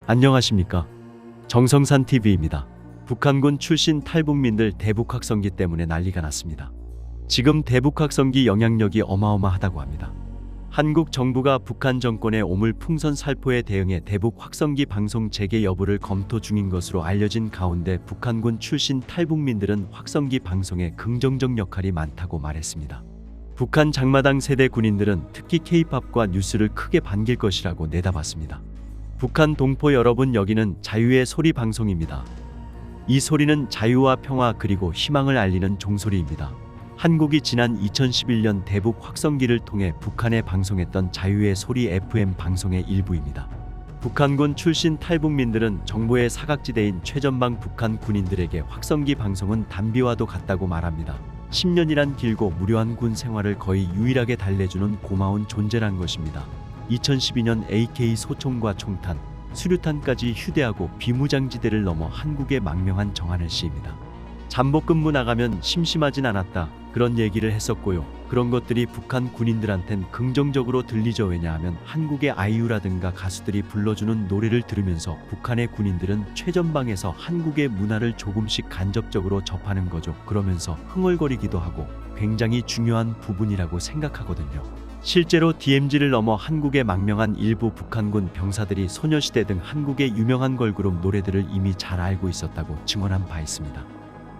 안녕하십니까? 정성산TV입니다. 북한군 출신 탈북민들 대북 확성기 때문에 난리가 났습니다. 지금 대북 확성기 영향력이 어마어마하다고 합니다. 한국 정부가 북한 정권의 오물풍선 살포에 대응해 대북 확성기 방송 재개 여부를 검토 중인 것으로 알려진 가운데 북한군 출신 탈북민들은 확성기 방송에 긍정적 역할이 많다고 말했습니다. 북한 장마당 세대 군인들은 특히 K-팝과 뉴스를 크게 반길 것이라고 내다봤습니다. 북한 동포 여러분, 여기는 자유의 소리 방송입니다. 이 소리는 자유와 평화 그리고 희망을 알리는 종소리입니다. 한국이 지난 2011년 대북 확성기를 통해 북한에 방송했던 자유의 소리 FM 방송의 일부입니다. 북한군 출신 탈북민들은 정부의 사각지대인 최전방 북한 군인들에게 확성기 방송은 담비와도 같다고 말합니다. 10년이란 길고 무료한 군 생활을 거의 유일하게 달래주는 고마운 존재란 것입니다. 2012년 AK 소총과 총탄, 수류탄까지 휴대하고 비무장지대를 넘어 한국에 망명한 정하늘 씨입니다. 잠복근무 나가면 심심하진 않았다, 그런 얘기를 했었고요. 그런 것들이 북한 군인들한텐 긍정적으로 들리죠. 왜냐하면 한국의 아이유라든가 가수들이 불러주는 노래를 들으면서 북한의 군인들은 최전방에서 한국의 문화를 조금씩 간접적으로 접하는 거죠. 그러면서 흥얼거리기도 하고 굉장히 중요한 부분이라고 생각하거든요. 실제로 DMZ를 넘어 한국에 망명한 일부 북한군 병사들이 소녀시대 등 한국의 유명한 걸그룹 노래들을 이미 잘 알고 있었다고 증언한 바 있습니다.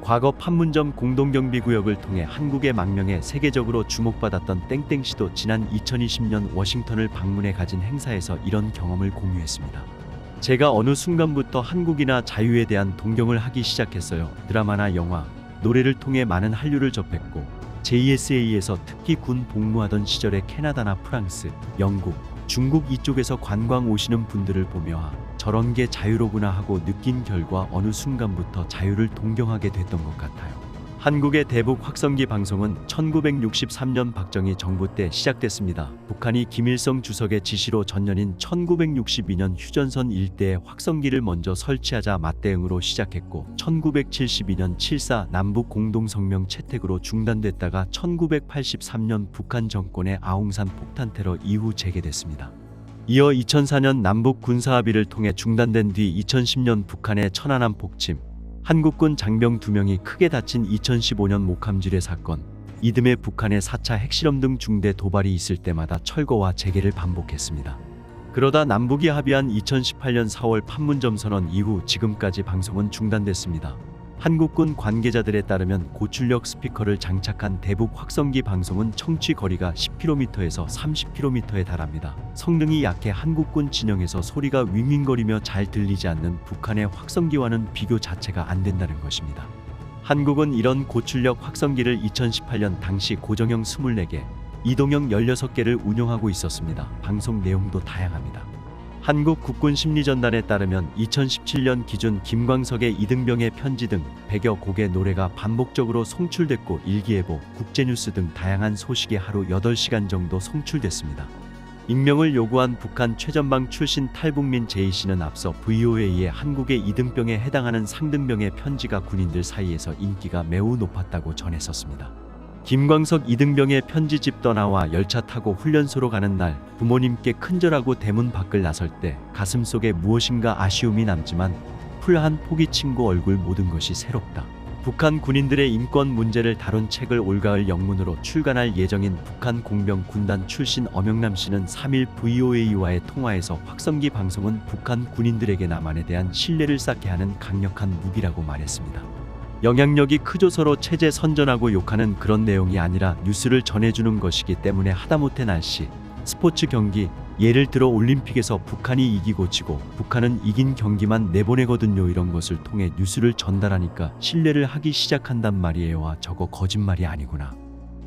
과거 판문점 공동경비구역을 통해 한국에 망명해 세계적으로 주목받았던 땡땡씨도 지난 2020년 워싱턴을 방문해 가진 행사에서 이런 경험을 공유했습니다. 제가 어느 순간부터 한국이나 자유에 대한 동경을 하기 시작했어요. 드라마나 영화, 노래를 통해 많은 한류를 접했고 JSA에서 특히 군 복무하던 시절에 캐나다나 프랑스, 영국, 중국 이쪽에서 관광 오시는 분들을 보며 저런 게 자유로구나 하고 느낀 결과 어느 순간부터 자유를 동경하게 됐던 것 같아요. 한국의 대북 확성기 방송은 1963년 박정희 정부 때 시작됐습니다. 북한이 김일성 주석의 지시로 전년인 1962년 휴전선 일대에 확성기를 먼저 설치하자 맞대응으로 시작했고 1972년 7.4 남북 공동성명 채택으로 중단됐다가 1983년 북한 정권의 아웅산 폭탄 테러 이후 재개됐습니다. 이어 2004년 남북 군사합의를 통해 중단된 뒤 2010년 북한의 천안함 폭침, 한국군 장병 2명이 크게 다친 2015년 목함지뢰 사건, 이듬해 북한의 4차 핵실험 등 중대 도발이 있을 때마다 철거와 재개를 반복했습니다. 그러다 남북이 합의한 2018년 4월 판문점 선언 이후 지금까지 방송은 중단됐습니다. 한국군 관계자들에 따르면 고출력 스피커를 장착한 대북 확성기 방송은 청취 거리가 10km에서 30km에 달합니다. 성능이 약해 한국군 진영에서 소리가 윙윙거리며 잘 들리지 않는 북한의 확성기와는 비교 자체가 안 된다는 것입니다. 한국은 이런 고출력 확성기를 2018년 당시 고정형 24개, 이동형 16개를 운용하고 있었습니다. 방송 내용도 다양합니다. 한국 국군 심리전단에 따르면 2017년 기준 김광석의 이등병의 편지 등 100여 곡의 노래가 반복적으로 송출됐고 일기예보, 국제뉴스 등 다양한 소식이 하루 8시간 정도 송출됐습니다. 익명을 요구한 북한 최전방 출신 탈북민 J씨는 앞서 VOA에 한국의 이등병에 해당하는 상등병의 편지가 군인들 사이에서 인기가 매우 높았다고 전했었습니다. 김광석 이등병의 편지집 떠나와 열차 타고 훈련소로 가는 날 부모님께 큰절하고 대문 밖을 나설 때 가슴속에 무엇인가 아쉬움이 남지만 풀 한 포기 친구 얼굴 모든 것이 새롭다. 북한 군인들의 인권 문제를 다룬 책을 올가을 영문으로 출간할 예정인 북한 공병 군단 출신 엄영남 씨는 3일 VOA와의 통화에서 확성기 방송은 북한 군인들에게 남한에 대한 신뢰를 쌓게 하는 강력한 무기라고 말했습니다. 영향력이 크죠. 서로 체제 선전하고 욕하는 그런 내용이 아니라 뉴스를 전해주는 것이기 때문에 하다못해 날씨, 스포츠 경기, 예를 들어 올림픽에서 북한이 이기고 지고 북한은 이긴 경기만 내보내거든요. 이런 것을 통해 뉴스를 전달하니까 신뢰를 하기 시작한단 말이에요. 아, 저거 거짓말이 아니구나.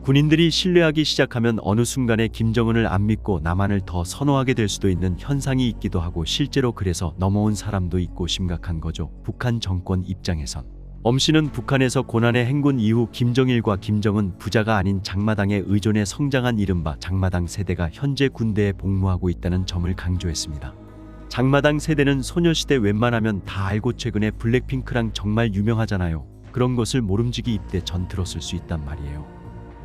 군인들이 신뢰하기 시작하면 어느 순간에 김정은을 안 믿고 남한을 더 선호하게 될 수도 있는 현상이 있기도 하고 실제로 그래서 넘어온 사람도 있고 심각한 거죠. 북한 정권 입장에선. 엄씨는 북한에서 고난의 행군 이후 김정일과 김정은 부자가 아닌 장마당에 의존해 성장한 이른바 장마당 세대가 현재 군대에 복무하고 있다는 점을 강조했습니다. 장마당 세대는 소녀시대 웬만하면 다 알고 최근에 블랙핑크랑 정말 유명하잖아요. 그런 것을 모름지기 입대 전 들었을 수 있단 말이에요.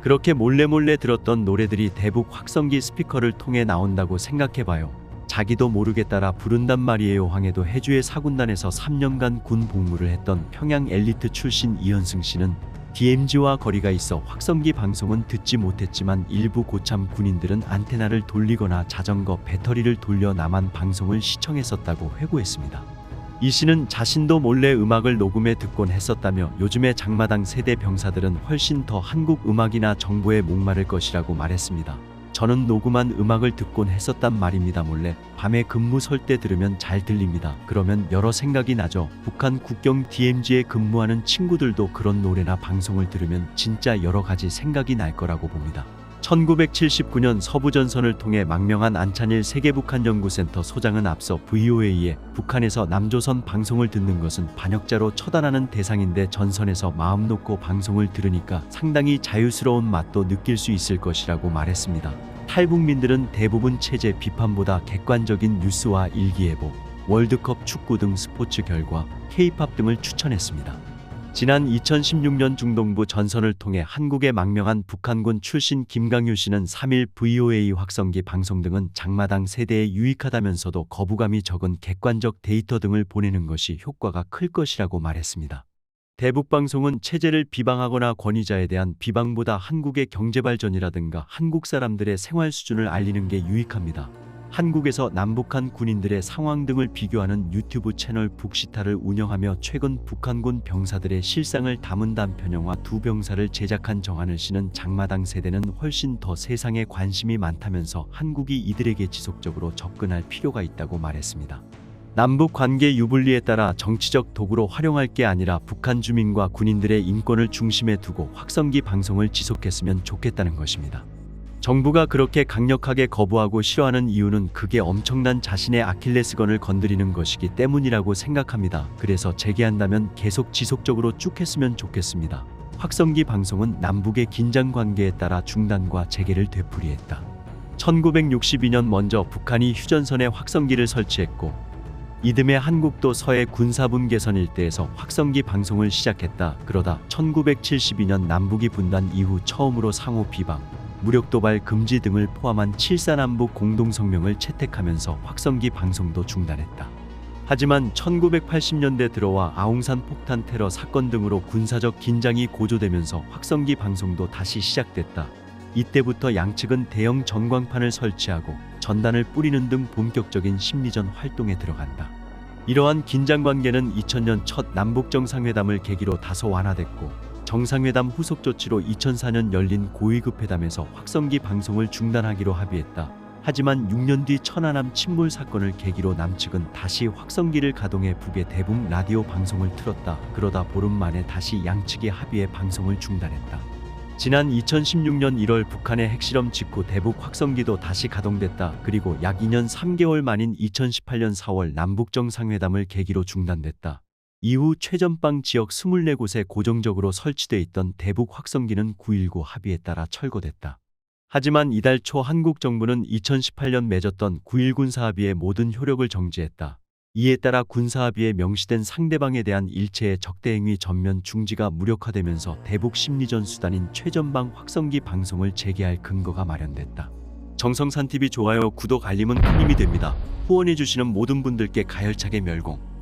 그렇게 몰래 들었던 노래들이 대북 확성기 스피커를 통해 나온다고 생각해봐요. 자기도 모르게 따라 부른단 말이에요. 황해도 해주의 사군단에서 3년간 군 복무를 했던 평양 엘리트 출신 이현승 씨는 DMZ와 거리가 있어 확성기 방송은 듣지 못했지만 일부 고참 군인들은 안테나를 돌리거나 자전거 배터리를 돌려 남한 방송을 시청했었다고 회고했습니다. 이 씨는 자신도 몰래 음악을 녹음해 듣곤 했었다며 요즘의 장마당 세대 병사들은 훨씬 더 한국 음악이나 정보에 목마를 것이라고 말했습니다. 저는 녹음한 음악을 듣곤 했었단 말입니다. 몰래 밤에 근무 설 때 들으면 잘 들립니다. 그러면 여러 생각이 나죠. 북한 국경 DMZ에 근무하는 친구들도 그런 노래나 방송을 들으면 진짜 여러 가지 생각이 날 거라고 봅니다. 1979년 서부전선을 통해 망명한 안찬일 세계북한연구센터 소장은 앞서 VOA에 북한에서 남조선 방송을 듣는 것은 반역자로 처단하는 대상인데 전선에서 마음 놓고 방송을 들으니까 상당히 자유스러운 맛도 느낄 수 있을 것이라고 말했습니다. 탈북민들은 대부분 체제 비판보다 객관적인 뉴스와 일기예보, 월드컵 축구 등 스포츠 결과, K-팝 등을 추천했습니다. 지난 2016년 중동부 전선을 통해 한국에 망명한 북한군 출신 김강유 씨는 3일 VOA 확성기 방송 등은 장마당 세대에 유익하다면서도 거부감이 적은 객관적 데이터 등을 보내는 것이 효과가 클 것이라고 말했습니다. 대북방송은 체제를 비방하거나 권위자에 대한 비방보다 한국의 경제발전이라든가 한국 사람들의 생활 수준을 알리는 게 유익합니다. 한국에서 남북한 군인들의 상황 등을 비교하는 유튜브 채널 북시타를 운영하며 최근 북한군 병사들의 실상을 담은 단편 영화 두 병사를 제작한 정하늘 씨는 장마당 세대는 훨씬 더 세상에 관심이 많다면서 한국이 이들에게 지속적으로 접근할 필요가 있다고 말했습니다. 남북 관계 유불리에 따라 정치적 도구로 활용할 게 아니라 북한 주민과 군인들의 인권을 중심에 두고 확성기 방송을 지속했으면 좋겠다는 것입니다. 정부가 그렇게 강력하게 거부하고 싫어하는 이유는 그게 엄청난 자신의 아킬레스건을 건드리는 것이기 때문이라고 생각합니다. 그래서 재개한다면 계속 지속적으로 쭉 했으면 좋겠습니다. 확성기 방송은 남북의 긴장 관계에 따라 중단과 재개를 되풀이했다. 1962년 먼저 북한이 휴전선에 확성기를 설치했고 이듬해 한국도 서해 군사분 개선 일대에서 확성기 방송을 시작했다. 그러다 1972년 남북이 분단 이후 처음으로 상호 비방, 무력 도발 금지 등을 포함한 7.4남북 공동성명을 채택하면서 확성기 방송도 중단했다. 하지만 1980년대 들어와 아웅산 폭탄 테러 사건 등으로 군사적 긴장이 고조되면서 확성기 방송도 다시 시작됐다. 이때부터 양측은 대형 전광판을 설치하고 전단을 뿌리는 등 본격적인 심리전 활동에 들어간다. 이러한 긴장관계는 2000년 첫 남북정상회담을 계기로 다소 완화됐고 정상회담 후속 조치로 2004년 열린 고위급 회담에서 확성기 방송을 중단하기로 합의했다. 하지만 6년 뒤 천안함 침몰 사건을 계기로 남측은 다시 확성기를 가동해 북의 대북 라디오 방송을 틀었다. 그러다 보름 만에 다시 양측의 합의에 방송을 중단했다. 지난 2016년 1월 북한의 핵실험 직후 대북 확성기도 다시 가동됐다. 그리고 약 2년 3개월 만인 2018년 4월 남북정상회담을 계기로 중단됐다. 이후 최전방 지역 24곳에 고정적으로 설치돼 있던 대북 확성기는 9.19 합의에 따라 철거됐다. 하지만 이달 초 한국 정부는 2018년 맺었던 9.1 군사합의의 모든 효력을 정지했다. 이에 따라 군사합의에 명시된 상대방에 대한 일체의 적대행위 전면 중지가 무력화되면서 대북 심리전 수단인 최전방 확성기 방송을 재개할 근거가 마련됐다. 정성산TV 좋아요, 구독, 알림은 큰 힘이 됩니다. 후원해주시는 모든 분들께 가열차게 멸공.